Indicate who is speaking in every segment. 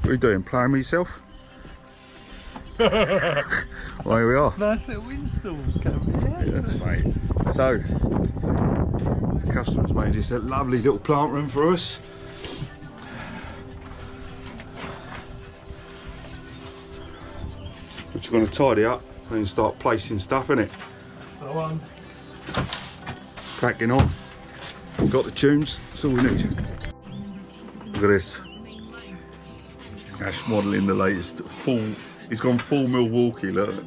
Speaker 1: What are you doing? Playing with yourself? Well, here we are.
Speaker 2: Nice little windstorm coming.
Speaker 1: Yes, mate. So, the customer's made this lovely little plant room for us. Which we're going to tidy up and then start placing stuff in it.
Speaker 2: That's the one.
Speaker 1: Cracking on. We've got the tunes, that's all we need. Look at this. Ash modelling the latest full. He's gone full Milwaukee, look.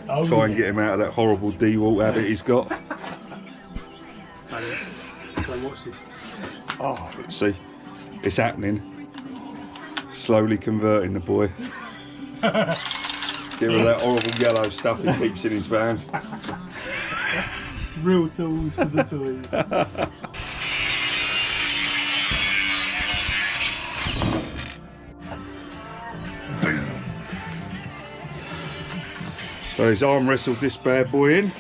Speaker 2: Oh,
Speaker 1: Try and get him out of that horrible DeWalt habit he's got.
Speaker 2: Watch this.
Speaker 1: Oh, see, it's happening. Slowly converting the boy. Get rid of that horrible yellow stuff he keeps in his van.
Speaker 2: Real tools for the toys.
Speaker 1: So he's arm wrestled this bad boy in.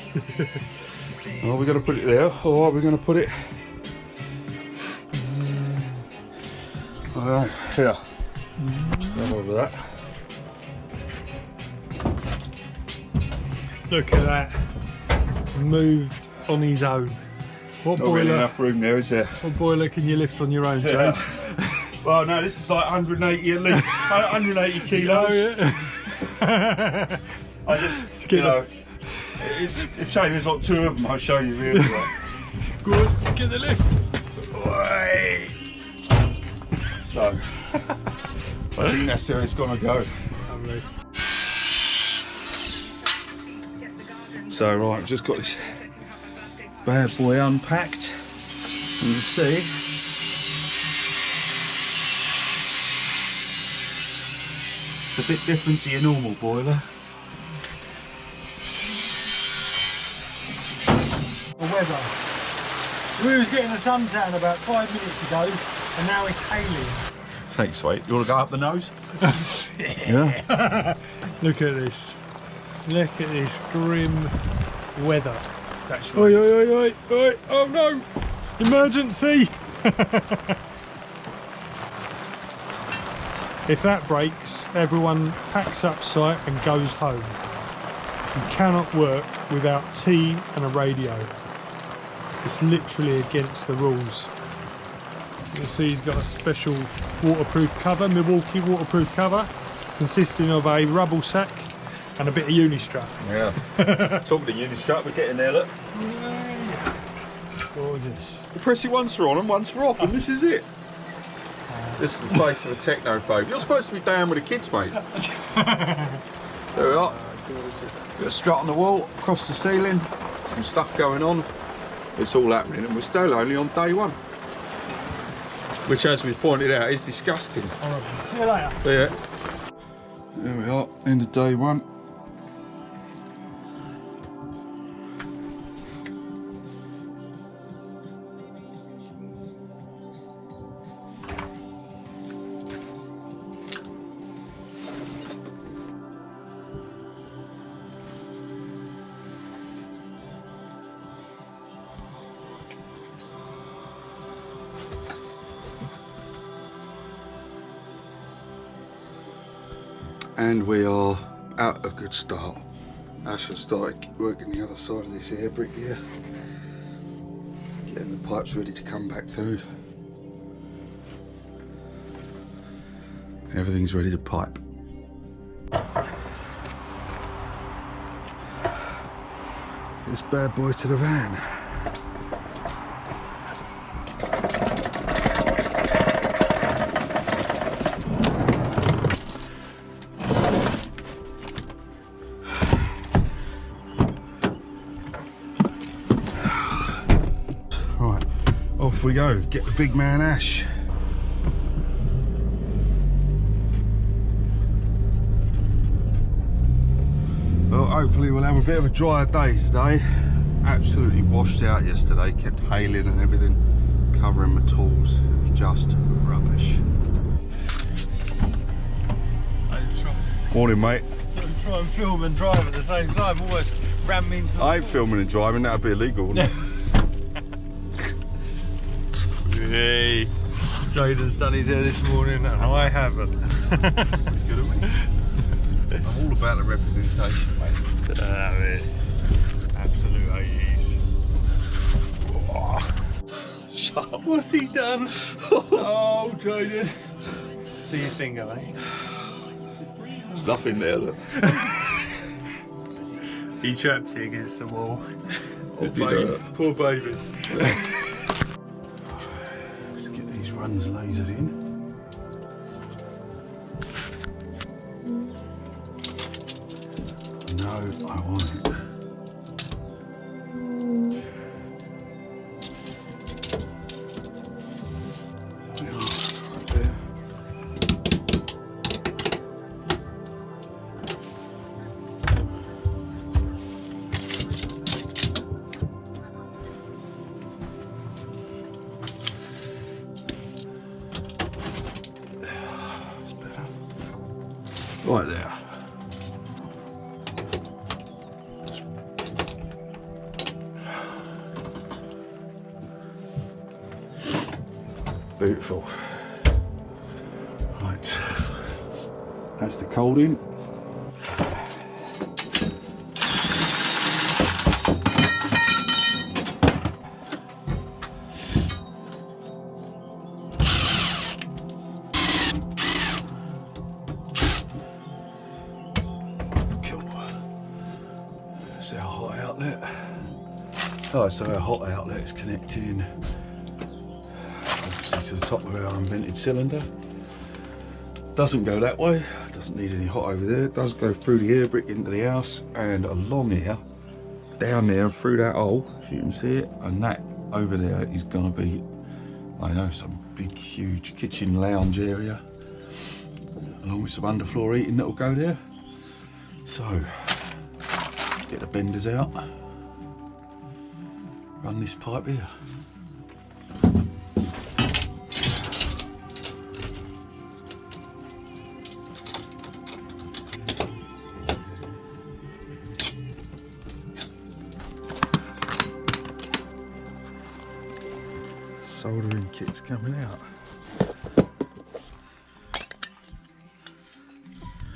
Speaker 1: Oh, we're going to put it there, or are we going to put it? Here. Over that.
Speaker 2: Look at that. Moved on his own. What
Speaker 1: Not
Speaker 2: boiler?
Speaker 1: really enough room there, is there?
Speaker 2: What boiler can you lift on your own, Jay?
Speaker 1: Yeah. Well, no, this is like 180 at least. 180 kilos.
Speaker 2: Oh, yeah.
Speaker 1: I just, you know, it's a shame there's like two of them. I'll show you really.
Speaker 2: Good, get the lift. Wait.
Speaker 1: So, I think that's where it's gonna go.
Speaker 2: Lovely.
Speaker 1: So right, I've just got this bad boy unpacked. You can see. It's a bit different to your normal boiler.
Speaker 2: The weather. We was getting a suntan about 5 minutes ago, and now it's hailing.
Speaker 1: Thanks, mate. You want to go up the nose?
Speaker 2: Yeah. Look at this. Look at this grim weather.
Speaker 1: That's
Speaker 2: Oi, oi, oi, oi, oi. Oh no! Emergency! If that breaks, everyone packs up site and goes home. You cannot work without tea and a radio. It's literally against the rules. You'll see he's got a special waterproof cover, Milwaukee waterproof cover, consisting of a rubble sack and a bit of unistrap.
Speaker 1: Yeah. Talking to unistrap, we're getting there, look.
Speaker 2: Gorgeous.
Speaker 1: You press it once for on and once for off, and this is it. This is the face of a technophobe. You're supposed to be down with the kids, mate. There we are. Got a strut on the wall, across the ceiling, some stuff going on. It's all happening, and we're still only on day one. Which, as we've pointed out, is disgusting.
Speaker 2: See you later.
Speaker 1: There. There we are, end of day one. And we are at a good start. I shall start working the other side of this air brick here. Getting the pipes ready to come back through. Everything's ready to pipe. This bad boy to the van. Off we go, get the big man Ash. Well, hopefully we'll have a bit of a drier day today. Absolutely washed out yesterday, kept hailing and everything, covering my tools. It was just rubbish. Morning, mate.
Speaker 2: Try and film and drive at the same time, almost ram me into the
Speaker 1: I ain't filming and driving, that'd be illegal, wouldn't it?
Speaker 2: Hey, Jaden's done his hair this morning and I haven't.
Speaker 1: Good, aren't we? I'm all about the representation, mate.
Speaker 2: Absolute 80s.
Speaker 1: Shut up.
Speaker 2: What's he done? Oh, Jaden. See your finger, mate.
Speaker 1: There's nothing there, look.
Speaker 2: He trapped it against the wall.
Speaker 1: It did hurt.
Speaker 2: Poor baby.
Speaker 1: Let's get these runs lasered in. No, I want it. There we are, right there. That's better. Right there. Beautiful. Right, that's the colding. Cool. That's our hot outlet. Oh, so our hot outlet is connecting to the top of our unvented cylinder. Doesn't go that way, doesn't need any hot over there. It does go through the air brick into the house and along here, down there and through that hole, if you can see it, and that over there is gonna be, I know, some big huge kitchen lounge area along with some underfloor heating that will go there. So get the benders out, run this pipe here. Soldering kit's coming out.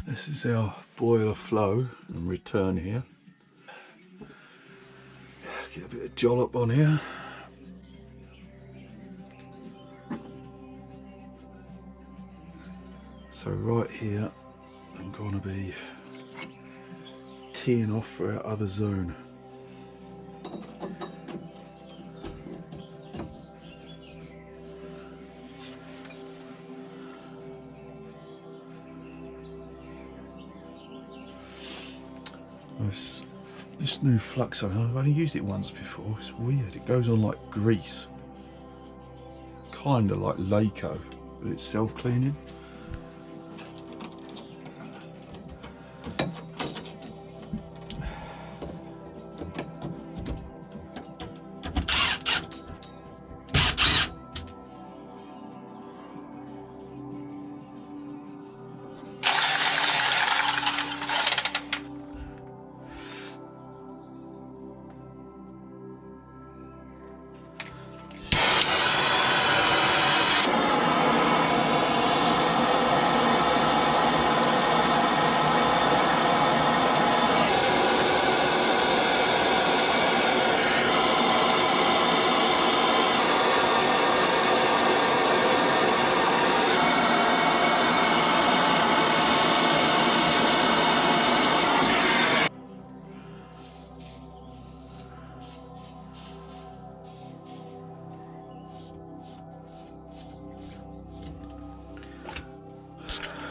Speaker 1: This is our boiler flow and return here. Get a bit of jollop on here. So right here I'm going to be teeing off for our other zone. This new flux, I've only used it once before, it's weird, it goes on like grease. Kind of like Laco, but it's self-cleaning.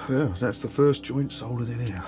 Speaker 1: Yeah, that's the first joint soldered in here.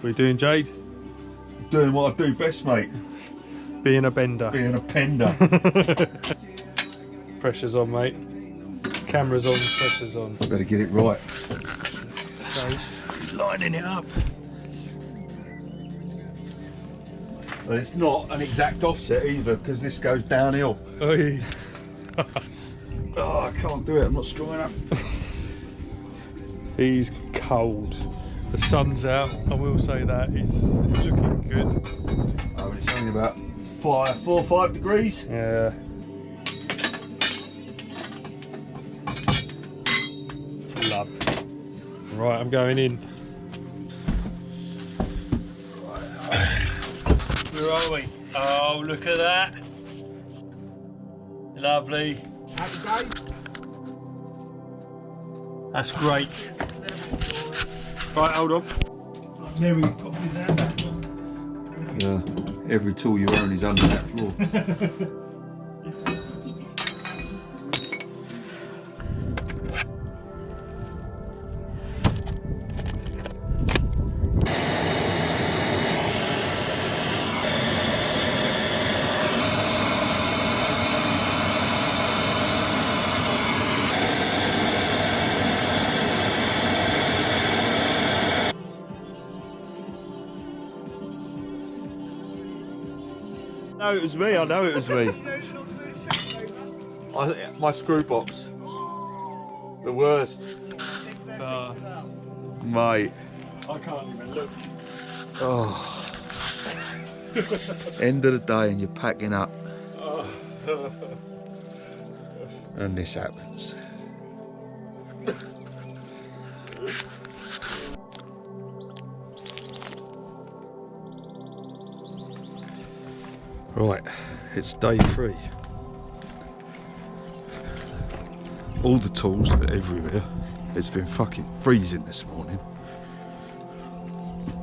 Speaker 2: What are you doing, Jade?
Speaker 1: Doing what I do best, mate.
Speaker 2: Being a bender.
Speaker 1: Being a pender.
Speaker 2: Pressure's on, mate. Camera's on, pressure's on.
Speaker 1: Better get it right.
Speaker 2: So, lining it up.
Speaker 1: But it's not an exact offset either, because this goes downhill.
Speaker 2: Oi.
Speaker 1: Oh, I can't do it, I'm not strong enough.
Speaker 2: He's cold. The sun's out, I will say that. It's looking good.
Speaker 1: Oh, it's only about 4 or 5 degrees.
Speaker 2: Yeah. Love it. Right, I'm going in. Where are we? Oh, look at that. Lovely. That's great. Right, hold on. Mary popped his hand out.
Speaker 1: Yeah, every tool you own is under that floor. No, it was me. I know it was me. My screw box. The worst. Mate.
Speaker 2: I can't even look.
Speaker 1: Oh. End of the day and you're packing up. And this happens. Right, it's day 3. All the tools are everywhere. It's been fucking freezing this morning.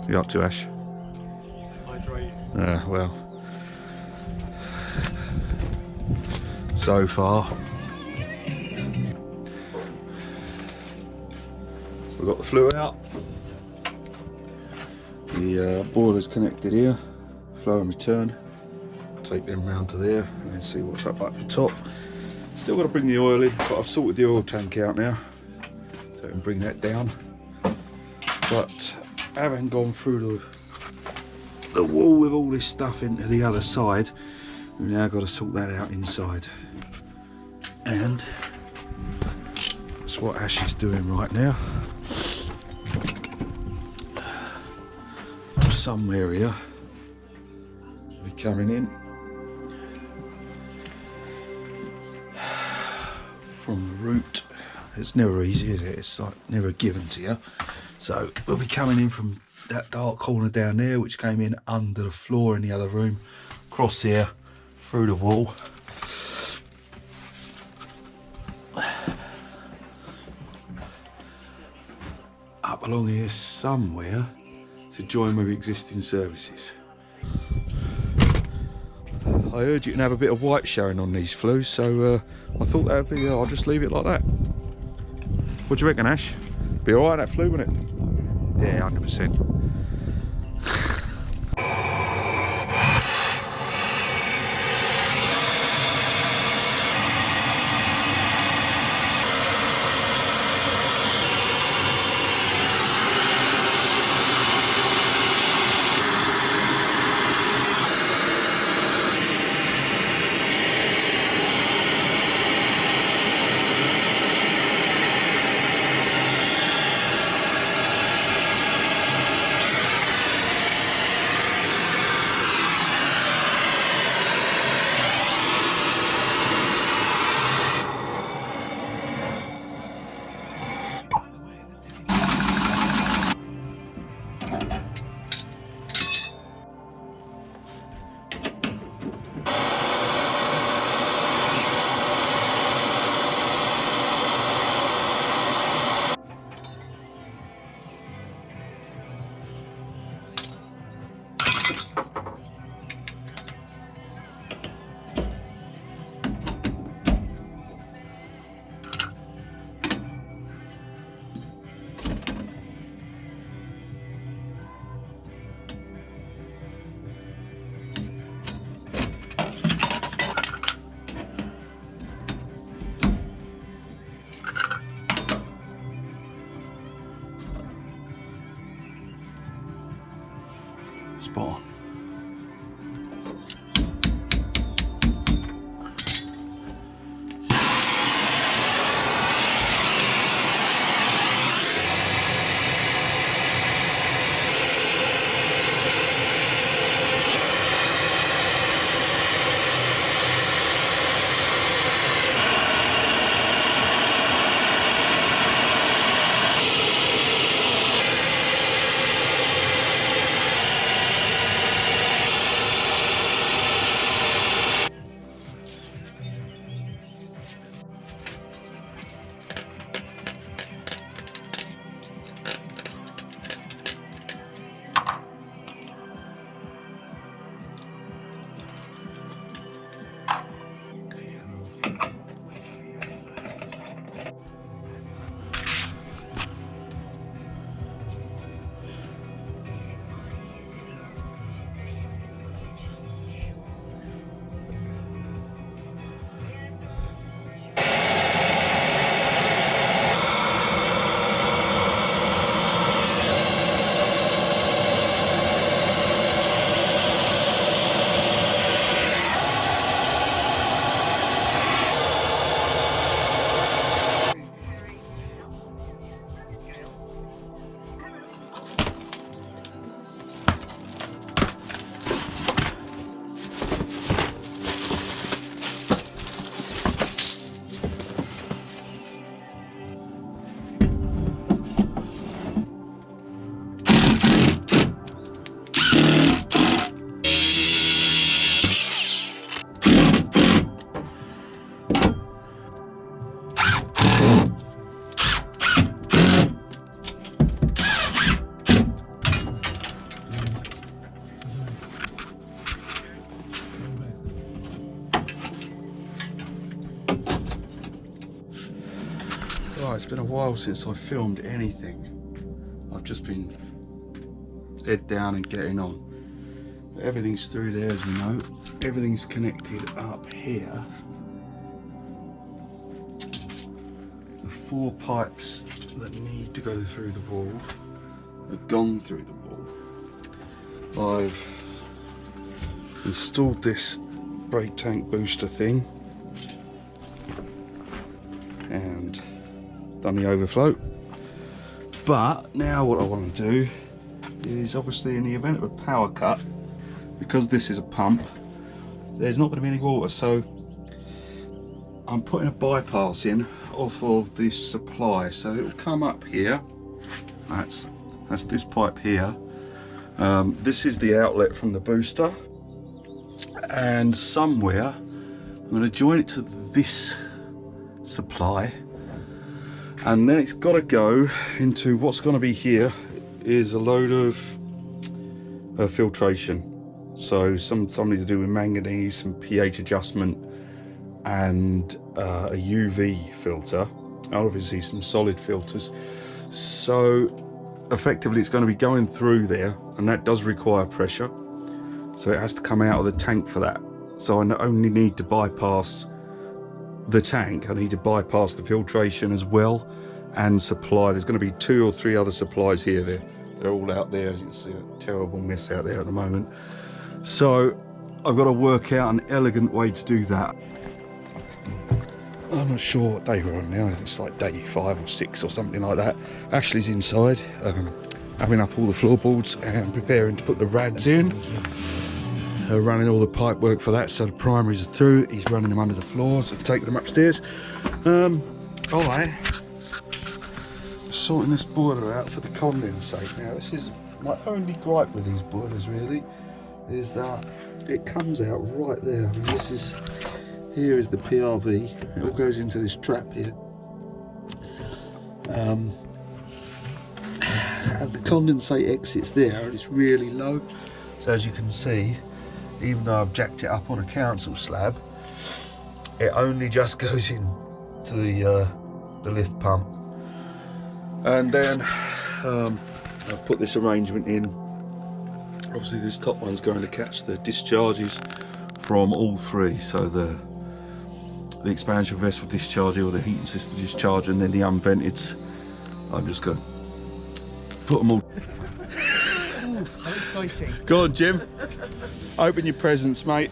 Speaker 1: You up to, Ash?
Speaker 2: Hydrating.
Speaker 1: Well. So far. We've got the flue out. The boiler's connected here. Flow and return. Take them round to there and then see what's up at the top. Still got to bring the oil in, but I've sorted the oil tank out now, so I can bring that down. But having gone through the wall with all this stuff into the other side, we've now got to sort that out inside. And that's what Ash is doing right now. Some area will be coming in from the root. It's never easy, is it? It's like never given to you. So we'll be coming in from that dark corner down there, which came in under the floor in the other room, across here, through the wall. Up along here somewhere to join with existing services. I heard you can have a bit of white showing on these flues, so I thought that would be, I'll just leave it like that. What do you reckon, Ash? Be alright, that flue, wouldn't it? Yeah, 100%. Spot on. Right, it's been a while since I filmed anything. I've just been head down and getting on. Everything's through there, as you know. Everything's connected up here. The 4 pipes that need to go through the wall have gone through the wall. I've installed this brake tank booster thing and done the overflow. But now what I want to do is, obviously in the event of a power cut, because this is a pump, there's not going to be any water, so I'm putting a bypass in off of this supply, so it'll come up here. That's this pipe here. This is the outlet from the booster, and somewhere I'm going to join it to this supply, and then it's got to go into what's going to be here is a load of filtration. So something to do with manganese, some pH adjustment, and a UV filter, obviously some solid filters. So effectively it's going to be going through there, and that does require pressure, so it has to come out of the tank for that. So I not only need to bypass the tank, I need to bypass the filtration as well, and supply. There's going to be 2 or 3 other supplies here. They're all out there. As you can see, a terrible mess out there at the moment. So I've got to work out an elegant way to do that. I'm not sure what day we're on now. I think it's like day 5 or 6 or something like that. Ashley's inside, having up all the floorboards and preparing to put the rads in. Running all the pipe work for that, so the primaries are through. He's running them under the floors and taking them upstairs. Alright, sorting this boiler out for the condensate. Now this is my only gripe with these boilers really, is that it comes out right there. I mean, this is, here is the PRV, it all goes into this trap here, and the condensate exits there, and it's really low. So as you can see, even though I've jacked it up on a council slab, it only just goes in to the lift pump. And then I've put this arrangement in. Obviously this top one's going to catch the discharges from all 3, so the expansion vessel discharger or the heating system discharger, and then the unvented. I'm just going to put them all.
Speaker 3: Oof, how exciting.
Speaker 1: Go on, Jim. Open your presents, mate.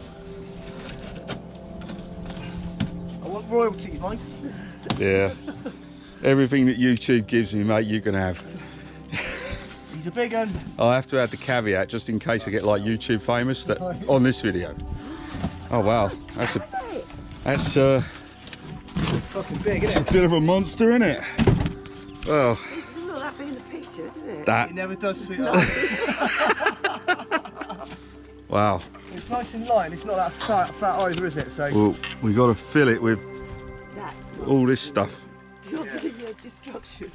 Speaker 3: I want royalties, mate.
Speaker 1: Yeah. Everything that YouTube gives me, mate, you can have.
Speaker 3: He's a big one.
Speaker 1: I have to add the caveat just in case I get like YouTube famous that on this video. Oh wow, that's
Speaker 3: It's fucking big, isn't
Speaker 1: a bit of a monster, isn't it? Well,
Speaker 4: It doesn't look that big in the picture, does it?
Speaker 1: that.
Speaker 3: It never does, sweetheart.
Speaker 1: Wow.
Speaker 3: It's nice and light, and it's not that fat either, is it? So
Speaker 1: Well, we got to fill it with
Speaker 4: That's
Speaker 1: all this stuff.
Speaker 4: your destructions.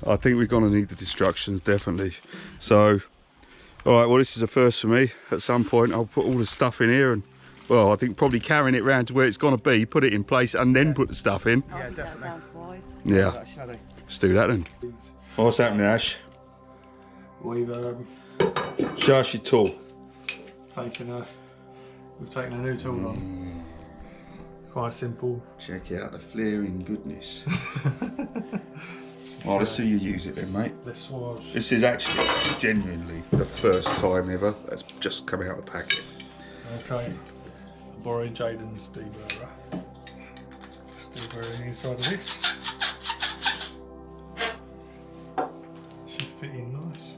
Speaker 1: I think we're going to need the destructions, definitely. So, all right, well, this is a first for me. At some point, I'll put all the stuff in here and, well, I think probably carrying it round to where it's going to be, put it in place and then put the stuff in.
Speaker 4: I think
Speaker 3: definitely.
Speaker 4: that sounds wise.
Speaker 1: Yeah,
Speaker 3: that shadow.
Speaker 1: let's do that then. What's happening, Ash?
Speaker 2: We've
Speaker 1: Show us your tool.
Speaker 2: taken a new tool on. Quite simple.
Speaker 1: Check out the flaring goodness. Oh, let's see you use it then, mate.
Speaker 2: Let's swatch.
Speaker 1: This is actually genuinely the first time ever that's just come out of the packet.
Speaker 2: Okay. Borrowing Jaden's deburrer. Just deburring inside of this. Should fit in nice.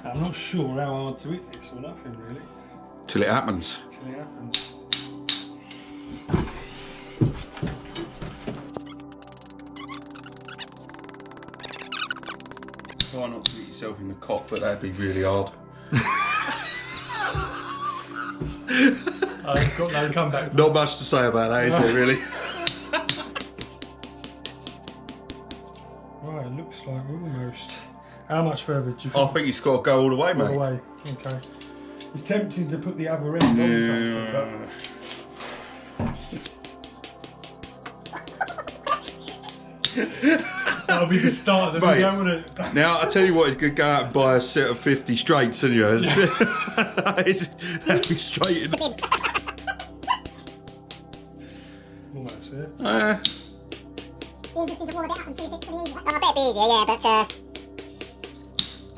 Speaker 2: I'm not sure how I want to eat this or nothing really.
Speaker 1: Till it happens.
Speaker 2: Till it happens.
Speaker 1: Try not to hit yourself in the cock, but that'd be really hard.
Speaker 2: I've got no comeback.
Speaker 1: Not much to say about that, is there really?
Speaker 2: Right, it looks like we're almost. How much further do you think?
Speaker 1: I think it's got to go all the way,
Speaker 2: All the
Speaker 1: mate.
Speaker 2: way. Okay. It's tempting to put the other end on something, but that'll be the start of the
Speaker 1: Mate.
Speaker 2: video, won't it?
Speaker 1: Now, I tell you what, it's good to go out and buy a set of 50 straights, isn't you? That'd be straight in.
Speaker 2: Almost, yeah.
Speaker 5: Interesting to warm a bit up and see if it's pretty easy. Oh, I bet it'd be easier, yeah, but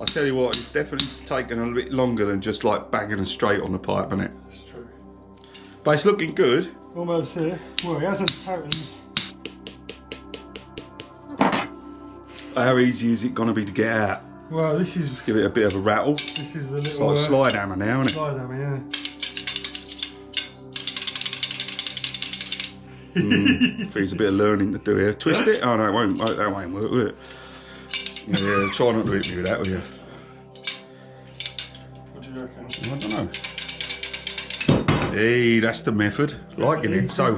Speaker 1: I tell you what, it's definitely taken a little bit longer than just like banging a straight on the pipe, isn't it?
Speaker 2: That's true.
Speaker 1: But it's looking good.
Speaker 2: Almost here. Well, it hasn't totally.
Speaker 1: How easy is it going to be to get out?
Speaker 2: Well, this is
Speaker 1: Give it a bit of a rattle.
Speaker 2: the
Speaker 1: It's
Speaker 2: little
Speaker 1: like a slide hammer now, isn't it?
Speaker 2: slide hammer, yeah.
Speaker 1: I think it's a bit of learning to do here. Twist it? Oh no, it won't. That won't work, will it? Yeah, try not to hit me with that, will you?
Speaker 2: What do you reckon?
Speaker 1: I don't know. Hey, that's the method. Liking it. So,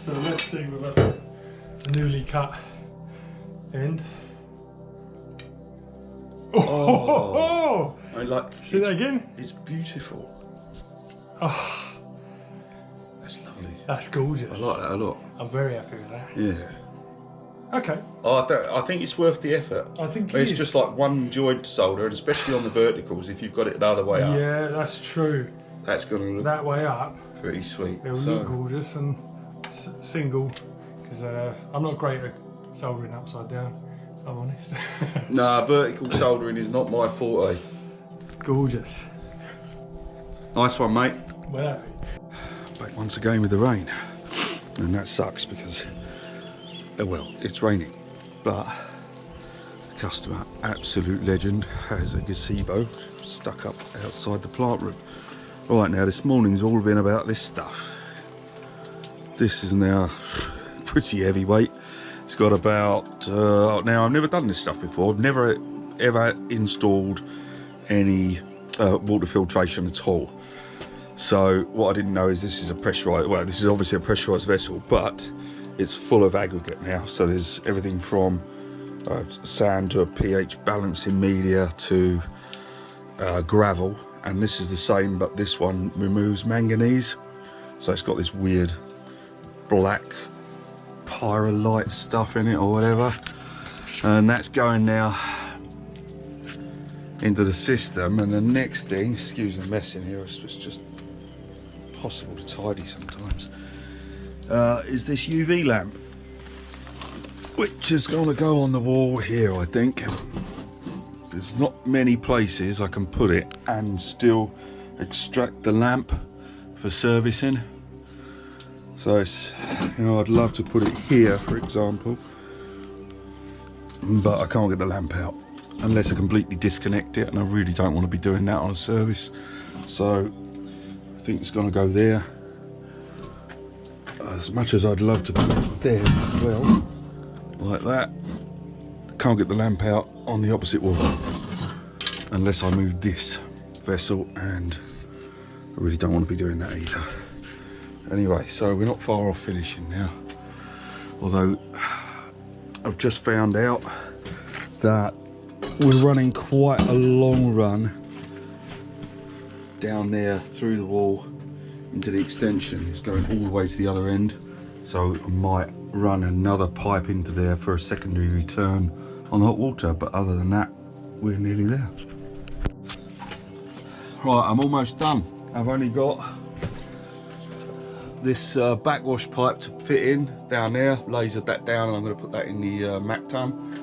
Speaker 2: let's see with a newly cut end. Oh!
Speaker 1: I like.
Speaker 2: See that again?
Speaker 1: It's beautiful.
Speaker 2: Oh,
Speaker 1: That's lovely.
Speaker 2: that's gorgeous.
Speaker 1: I like that a lot.
Speaker 2: I'm very happy with that.
Speaker 1: Yeah.
Speaker 2: Okay.
Speaker 1: I think it's worth the effort.
Speaker 2: I think
Speaker 1: It's
Speaker 2: is.
Speaker 1: just like one joint solder, and especially on the verticals, if you've got it the other way up,
Speaker 2: Yeah, that's true.
Speaker 1: that's going to look
Speaker 2: That way up,
Speaker 1: pretty sweet.
Speaker 2: it'll look gorgeous and single. Because I'm not great at soldering upside down, if I'm honest.
Speaker 1: Nah, vertical soldering is not my forte.
Speaker 2: Gorgeous.
Speaker 1: Nice one, mate.
Speaker 2: Well happy.
Speaker 1: Back once again with the rain, and that sucks because, well, it's raining, but the customer, absolute legend, has a gazebo stuck up outside the plant room. Right, now this morning's all been about this stuff. This is now pretty heavyweight. It's got about, now I've never done this stuff before. I've never ever installed any water filtration at all. So what I didn't know is this is a pressurized, well, this is obviously a pressurized vessel, but it's full of aggregate now. So there's everything from sand to a pH balancing media to gravel. And this is the same, but this one removes manganese. So it's got this weird black pyrolite stuff in it or whatever. And that's going now into the system. And the next thing, excuse the mess in here, it's just possible to tidy sometimes, is this UV lamp. which is going to go on the wall here, I think. There's not many places I can put it and still extract the lamp for servicing. So it's, you know, I'd love to put it here, for example, but I can't get the lamp out unless I completely disconnect it, and I really don't want to be doing that on a service. So I think it's going to go there. As much as I'd love to put it there as well, like that, can't get the lamp out on the opposite wall unless I move this vessel, and I really don't want to be doing that either. Anyway, so we're not far off finishing now, although I've just found out that we're running quite a long run down there through the wall into the extension. It's going all the way to the other end, so I might run another pipe into there for a secondary return on hot water, but other than that, we're nearly there. Right, I'm almost done. I've only got this backwash pipe to fit in down there, lasered that down, and I'm going to put that in the Mac ton.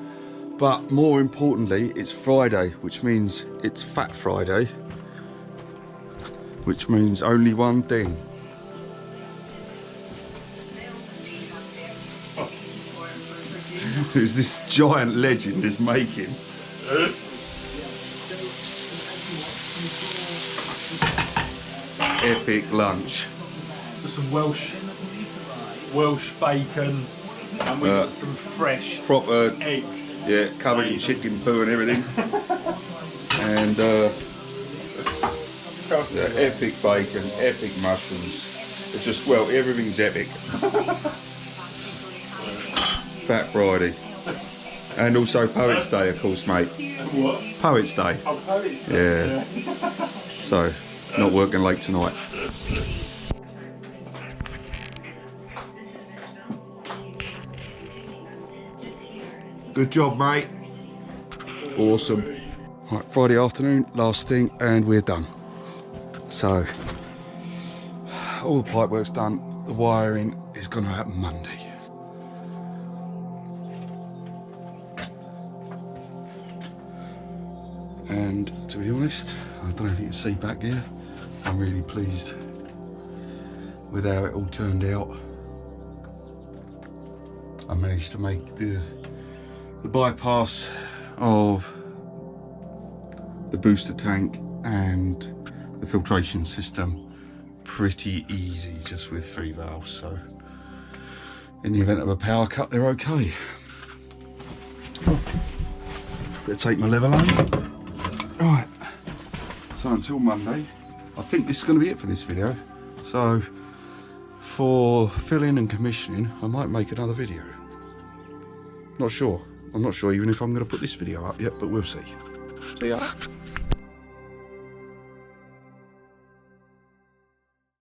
Speaker 1: But more importantly, it's Friday, which means it's Fat Friday, which means only one thing. There's this giant legend is making. Epic lunch.
Speaker 2: Some Welsh bacon, and we've got some fresh
Speaker 1: Proper
Speaker 2: eggs.
Speaker 1: Yeah, covered in chicken poo and everything. And epic bacon, epic mushrooms. It's just, well, everything's epic. Fat Friday. And also Poets Day, of course, mate.
Speaker 2: What?
Speaker 1: Poets Day.
Speaker 2: Oh, Poets Day.
Speaker 1: Yeah. So, not working late tonight. Good job, mate. Awesome. Right, Friday afternoon, last thing, and we're done. So, all the pipe work's done. The wiring is going to happen Monday. And to be honest, I don't know if you can see back here, I'm really pleased with how it all turned out. I managed to make the bypass of the booster tank and the filtration system pretty easy, just with 3 valves. So in the event of a power cut, they're okay. Better take my level home. Right, so until Monday, I think this is going to be it for this video. So for filling and commissioning, I might make another video. Not sure. I'm not sure even if I'm going to put this video up yet, but we'll see. See ya.